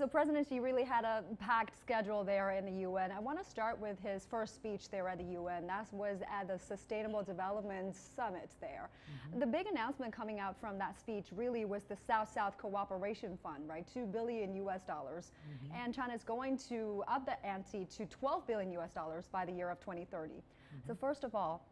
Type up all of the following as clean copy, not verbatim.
So President Xi really had a packed schedule there in the UN. I want to start with his first speech there at the UN. That was at the Sustainable Development Summit there. The big announcement coming out from that speech really was the South-South Cooperation Fund, right? $2 billion US dollars. And China is going to up the ante to $12 billion US dollars by the year of 2030. So first of all,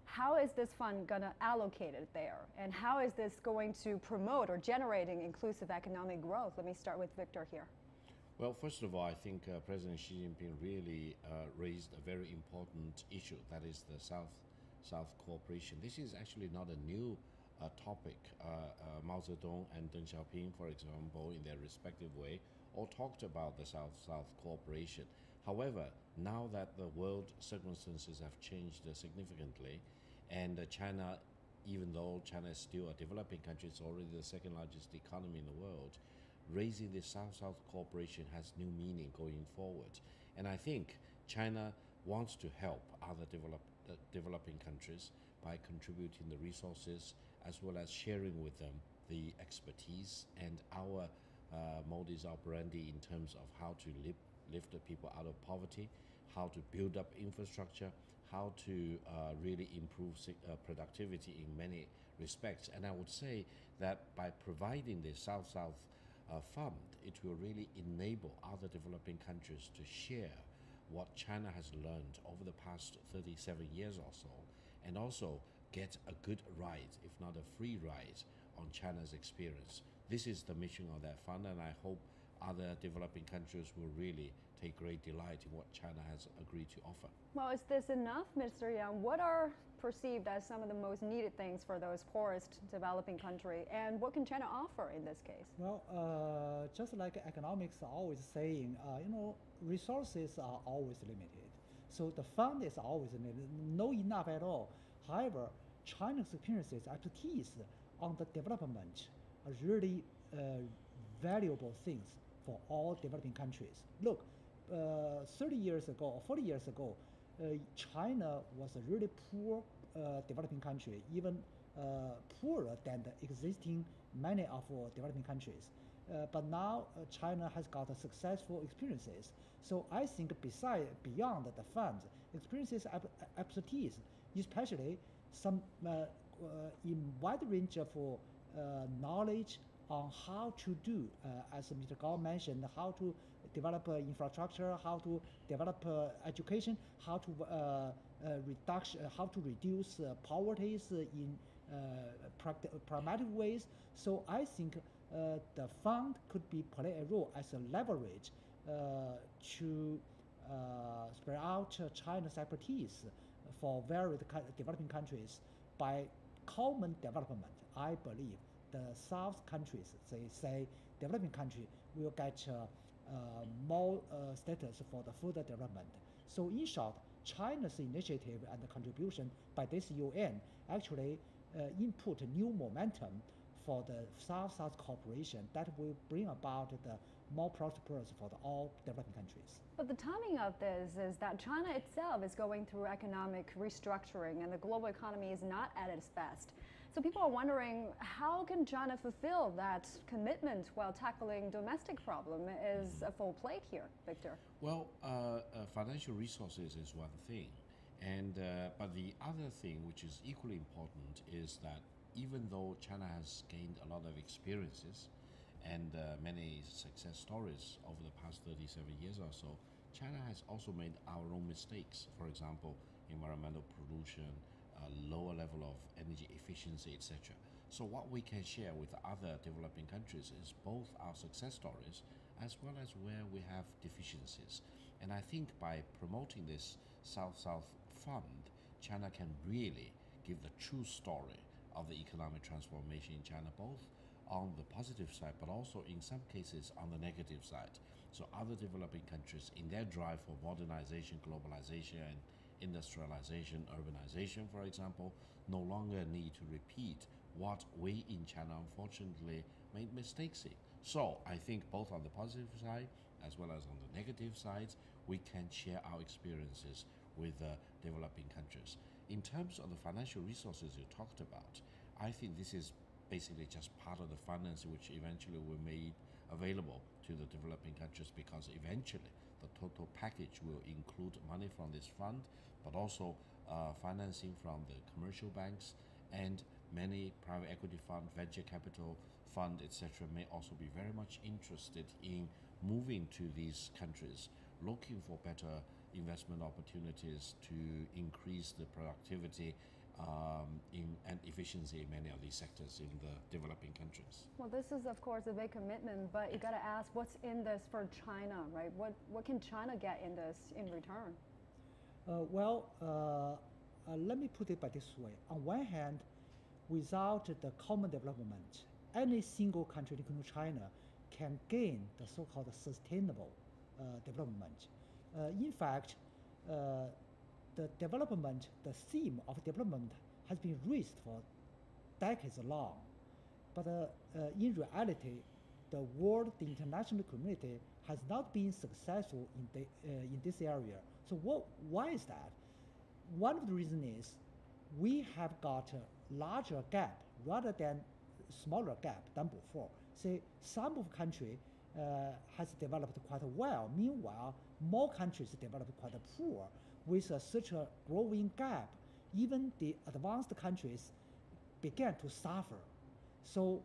how is this fund going to allocate it there? And how is this going to promote or generating inclusive economic growth? Let me start with Victor here. Well, first of all, I think President Xi Jinping really raised a very important issue, that is the South cooperation. This is actually not a new topic. Mao Zedong and Deng Xiaoping, for example, in their respective way, all talked about the South cooperation. However, now that the world circumstances have changed significantly, and China, even though China is still a developing country, it's already the second largest economy in the world, raising the South-South cooperation has new meaning going forward. And I think China wants to help other developing countries by contributing the resources as well as sharing with them the expertise and our modus operandi in terms of how to lift the people out of poverty, how to build up infrastructure, how to really improve productivity in many respects. And I would say that by providing the South-South fund, it will really enable other developing countries to share what China has learned over the past 37 years or so, and also get a good ride, if not a free ride, on China's experience. This is the mission of that fund, and I hope other developing countries will really take great delight in what China has agreed to offer. Well, is this enough, Mr. Yang? What are perceived as some of the most needed things for those poorest developing countries, and what can China offer in this case? Well, just like economics are always saying, resources are always limited. So the fund is always limited, no enough at all. However, China's experiences, expertise on the development are really valuable things for all developing countries. Look, 30 years ago or 40 years ago, China was a really poor developing country, even poorer than the existing many of developing countries. But now China has got successful experiences. So I think beyond the funds, experiences, expertise, especially some in wide range of knowledge on how to do, as Mr. Gao mentioned, how to develop infrastructure, how to develop education, how to reduce poverty in pragmatic ways. So I think the fund could play a role as a leverage to spread out China's expertise for various developing countries by common development. I believe the South countries, they say developing country, will get more status for the further development. So in short, China's initiative and the contribution by this UN actually input new momentum for the South-South cooperation that will bring about the more prosperous for all developing countries. But the timing of this is that China itself is going through economic restructuring and the global economy is not at its best. So people are wondering, how can China fulfill that commitment while tackling domestic problem? Is a full plate here, Victor? Well, financial resources is one thing, and but the other thing which is equally important is that even though China has gained a lot of experiences and many success stories over the past 37 years or so, China has also made our own mistakes. For example, environmental pollution, lower level of energy efficiency, etc. So what we can share with other developing countries is both our success stories as well as where we have deficiencies. And I think by promoting this South-South fund, China can really give the true story of the economic transformation in China, both on the positive side, but also in some cases on the negative side. So other developing countries, in their drive for modernization, globalization, and industrialization, urbanization, for example, no longer need to repeat what we in China unfortunately made mistakes in. So I think both on the positive side as well as on the negative side, we can share our experiences with developing countries. In terms of the financial resources you talked about, I think this is basically just part of the finance which eventually were made available to the developing countries, because eventually the total package will include money from this fund, but also financing from the commercial banks, and many private equity fund, venture capital fund, etc., may also be very much interested in moving to these countries, looking for better investment opportunities to increase the productivity and efficiency in many of these sectors in the developing countries. Well, this is, of course, a big commitment, but you got to ask, what's in this for China, right? What can China get in this in return? Let me put it by this way. On one hand, without the common development, any single country, including China, can gain the so-called sustainable development. In fact, the development, the theme of development has been raised for decades long. But in reality, the world, the international community has not been successful in this area. So why is that? One of the reasons is we have got a larger gap rather than smaller gap than before. Say, some of country has developed quite well. Meanwhile, more countries developed quite poor. With such a growing gap, even the advanced countries began to suffer. So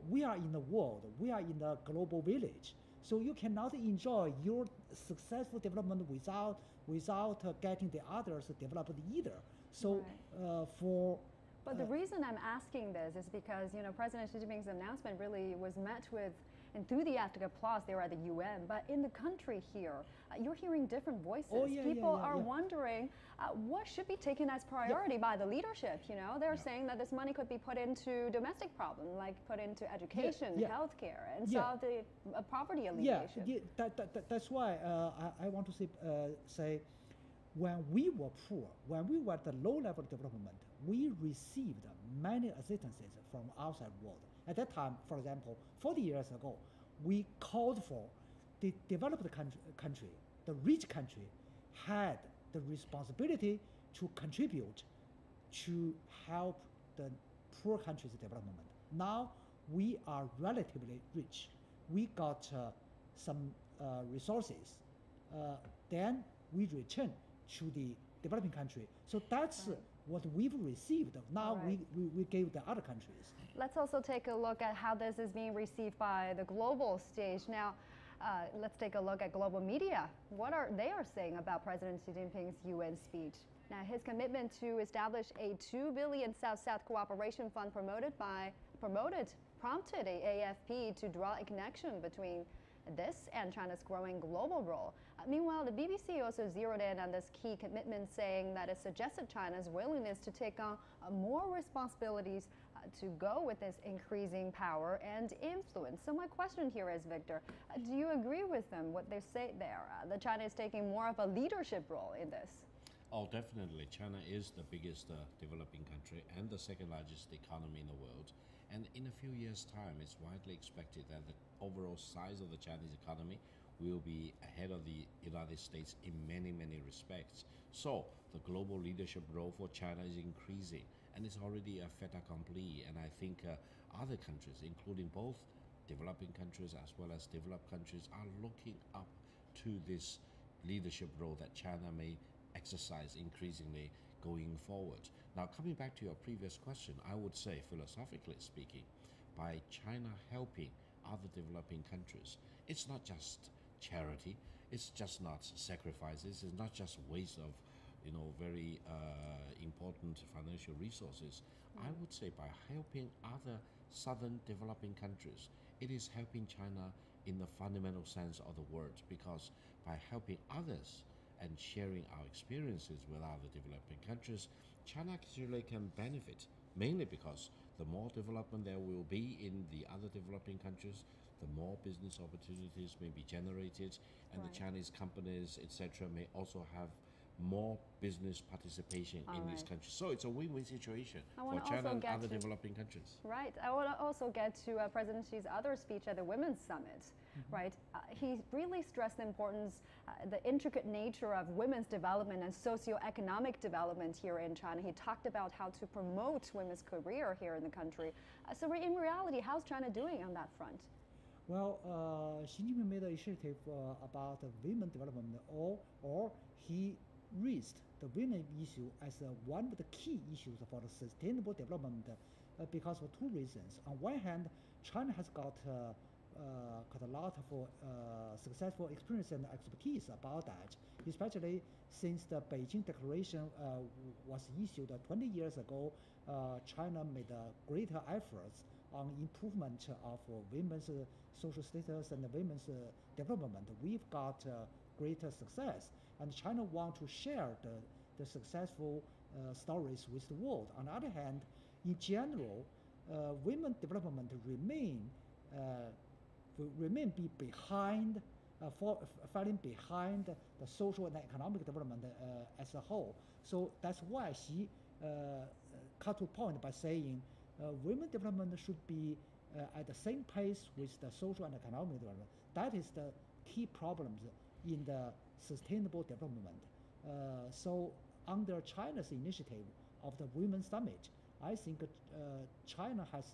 we are in the world, we are in the global village. So you cannot enjoy your successful development without getting the others developed either. So right. But the reason I'm asking this is because, you know, President Xi Jinping's announcement really was met with enthusiastic applause there at the UN. But in the country here, you're hearing different voices. People are wondering what should be taken as priority by the leadership. You know, they're saying that this money could be put into domestic problems, like put into education, healthcare, and solve the poverty alleviation. That's why I want to say when we were poor, when we were at the low level of development, we received many assistances from outside world. At that time, for example, 40 years ago, we called for the developed country, the rich country, had the responsibility to contribute to help the poor countries' development. Now we are relatively rich. We got some resources. Then we return to the developing country. So that's what we've received. Now we gave the other countries. Let's also take a look at how this is being received by the global stage. Now, let's take a look at global media. What are they saying about President Xi Jinping's UN speech? Now, his commitment to establish a 2 billion South-South cooperation fund prompted AFP to draw a connection between this and China's growing global role. Meanwhile, the BBC also zeroed in on this key commitment, saying that it suggested China's willingness to take on more responsibilities to go with this increasing power and influence. So my question here is, Victor, do you agree with them, what they say there, that China is taking more of a leadership role in this? Oh, definitely. China is the biggest developing country and the second largest economy in the world. And in a few years' time, it's widely expected that the overall size of the Chinese economy will be ahead of the United States in many, many respects. So the global leadership role for China is increasing, and it's already a fait accompli. And I think other countries, including both developing countries as well as developed countries, are looking up to this leadership role that China may exercise increasingly going forward. Now, coming back to your previous question, I would say, philosophically speaking, by China helping other developing countries, it's not just charity, it's just not sacrifices, it's not just waste of, you know, very important financial resources. I would say by helping other southern developing countries, it is helping China in the fundamental sense of the word, because by helping others and sharing our experiences with other developing countries, China actually can benefit, mainly because the more development there will be in the other developing countries, the more business opportunities may be generated, and the Chinese companies, etc., may also have more business participation in these countries. So it's a win-win situation for China and other developing countries. Right. I want to also get to President Xi's other speech at the Women's Summit. Right. He really stressed the importance, the intricate nature of women's development and socioeconomic development here in China. He talked about how to promote women's career here in the country. So in reality, how's China doing on that front? Well, Xi Jinping made an initiative about women development, or he raised the women issue as one of the key issues for the sustainable development because of two reasons. On one hand, China has got a lot of successful experience and expertise about that, especially since the Beijing Declaration was issued 20 years ago. China made greater efforts on improvement of women's social status and women's development. We've got greater success, and China want to share the successful stories with the world. On the other hand, in general, women development remain behind, falling behind the social and economic development as a whole. So that's why Xi cut to point by saying women development should be at the same pace with the social and economic development. That is the key problems in the sustainable development. So under China's initiative of the Women's Summit, I think China has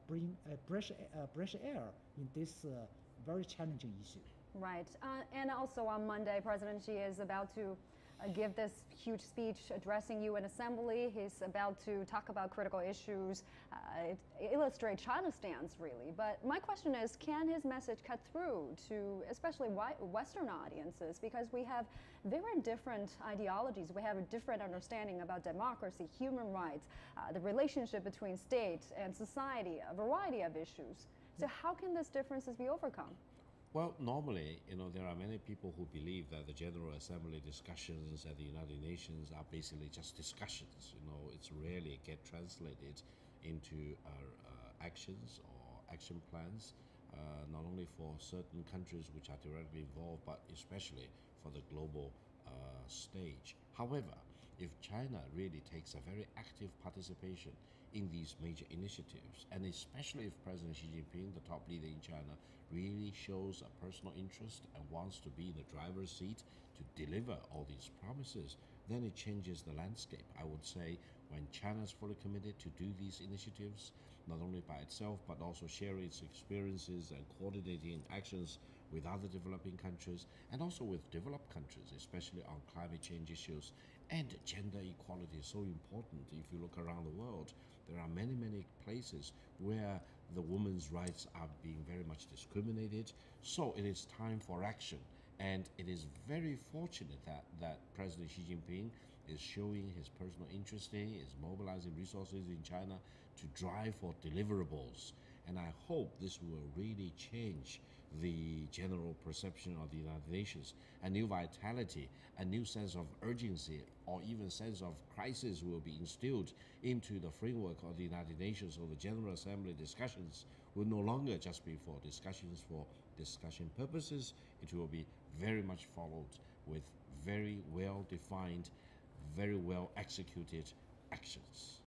bring fresh air in this very challenging issue. Right. And also on Monday, President Xi is about to give this huge speech addressing UN Assembly. He's about to talk about critical issues. It illustrates China's stance, really. But my question is, can his message cut through to especially Western audiences? Because we have very different ideologies. We have a different understanding about democracy, human rights, the relationship between state and society, a variety of issues. So how can these differences be overcome? Well, normally, there are many people who believe that the General Assembly discussions at the United Nations are basically just discussions. It's rarely get translated into actions or action plans, not only for certain countries which are directly involved, but especially for the global stage. However, if China really takes a very active participation in these major initiatives, and especially if President Xi Jinping, the top leader in China, really shows a personal interest and wants to be in the driver's seat to deliver all these promises, then it changes the landscape. I would say when China is fully committed to do these initiatives, not only by itself, but also sharing its experiences and coordinating actions with other developing countries and also with developed countries, especially on climate change issues. And gender equality is so important. If you look around the world, there are many, many places where the women's rights are being very much discriminated. So it is time for action. And it is very fortunate that President Xi Jinping is showing his personal interest in, is mobilizing resources in China to drive for deliverables. And I hope this will really change the general perception of the United Nations. A new vitality, a new sense of urgency, or even sense of crisis will be instilled into the framework of the United Nations. So the General Assembly discussions will no longer just be for discussions for discussion purposes. It will be very much followed with very well defined, very well executed actions.